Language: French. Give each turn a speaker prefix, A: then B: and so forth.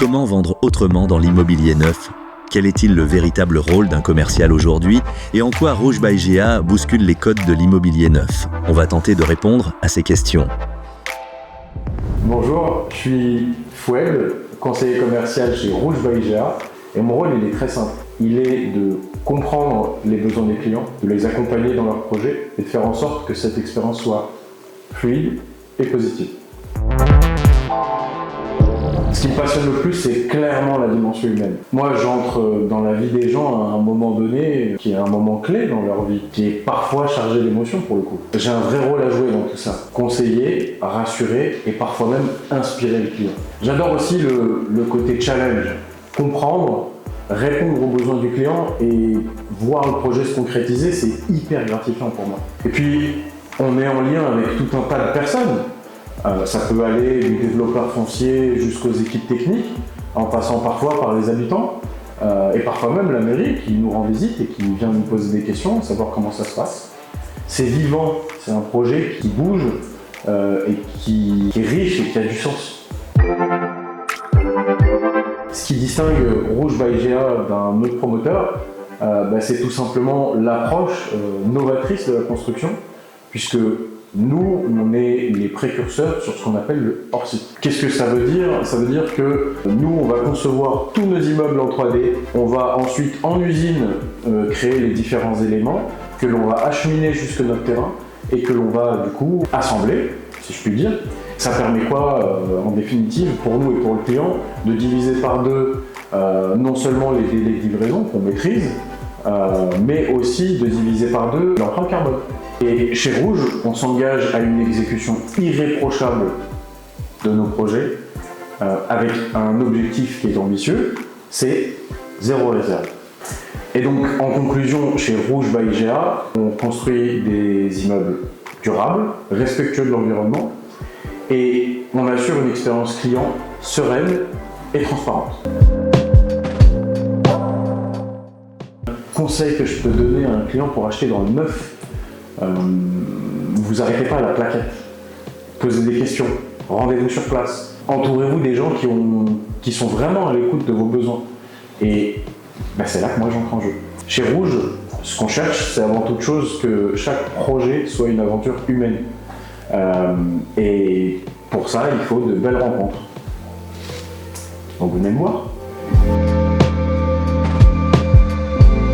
A: Comment vendre autrement dans l'immobilier neuf? Quel est-il le véritable rôle d'un commercial aujourd'hui? Et en quoi Rouge by GA bouscule les codes de l'immobilier neuf? On va tenter de répondre à ces questions.
B: Bonjour, je suis Fouel, conseiller commercial chez Rouge by GA, et mon rôle il est très simple. Il est de comprendre les besoins des clients, de les accompagner dans leurs projets et de faire en sorte que cette expérience soit fluide et positive. Ce qui me passionne le plus, c'est clairement la dimension humaine. Moi, j'entre dans la vie des gens à un moment donné, qui est un moment clé dans leur vie, qui est parfois chargé d'émotions pour le coup. J'ai un vrai rôle à jouer dans tout ça. Conseiller, rassurer et parfois même inspirer le client. J'adore aussi le côté challenge. Comprendre, répondre aux besoins du client et voir le projet se concrétiser, c'est hyper gratifiant pour moi. Et puis, on est en lien avec tout un tas de personnes. Ça peut aller du développeur foncier jusqu'aux équipes techniques, en passant parfois par les habitants, et parfois même la mairie qui nous rend visite et qui vient nous poser des questions, savoir comment ça se passe. C'est vivant, c'est un projet qui bouge et qui est riche et qui a du sens. Ce qui distingue Rouge by GA d'un autre promoteur, c'est tout simplement l'approche novatrice de la construction, puisque nous, on est les précurseurs sur ce qu'on appelle le hors-site. Qu'est-ce que ça veut dire? Ça veut dire que nous, on va concevoir tous nos immeubles en 3D, on va ensuite en usine créer les différents éléments que l'on va acheminer jusque notre terrain et que l'on va du coup assembler, si je puis dire. Ça permet quoi en définitive pour nous et pour le client de diviser par deux non seulement les délais de livraison qu'on maîtrise, mais aussi de diviser par deux l'empreinte carbone. Et chez Rouge, on s'engage à une exécution irréprochable de nos projets avec un objectif qui est ambitieux, c'est zéro réserve. Et donc en conclusion, chez Rouge by GA, on construit des immeubles durables, respectueux de l'environnement et on assure une expérience client sereine et transparente. Conseil que je peux donner à un client pour acheter dans le neuf, vous arrêtez pas à la plaquette, posez des questions, rendez-vous sur place, entourez-vous des gens qui sont vraiment à l'écoute de vos besoins. Et c'est là que moi j'entre en jeu. Chez Rouge, ce qu'on cherche, c'est avant toute chose que chaque projet soit une aventure humaine. Et pour ça, il faut de belles rencontres. Donc venez me voir.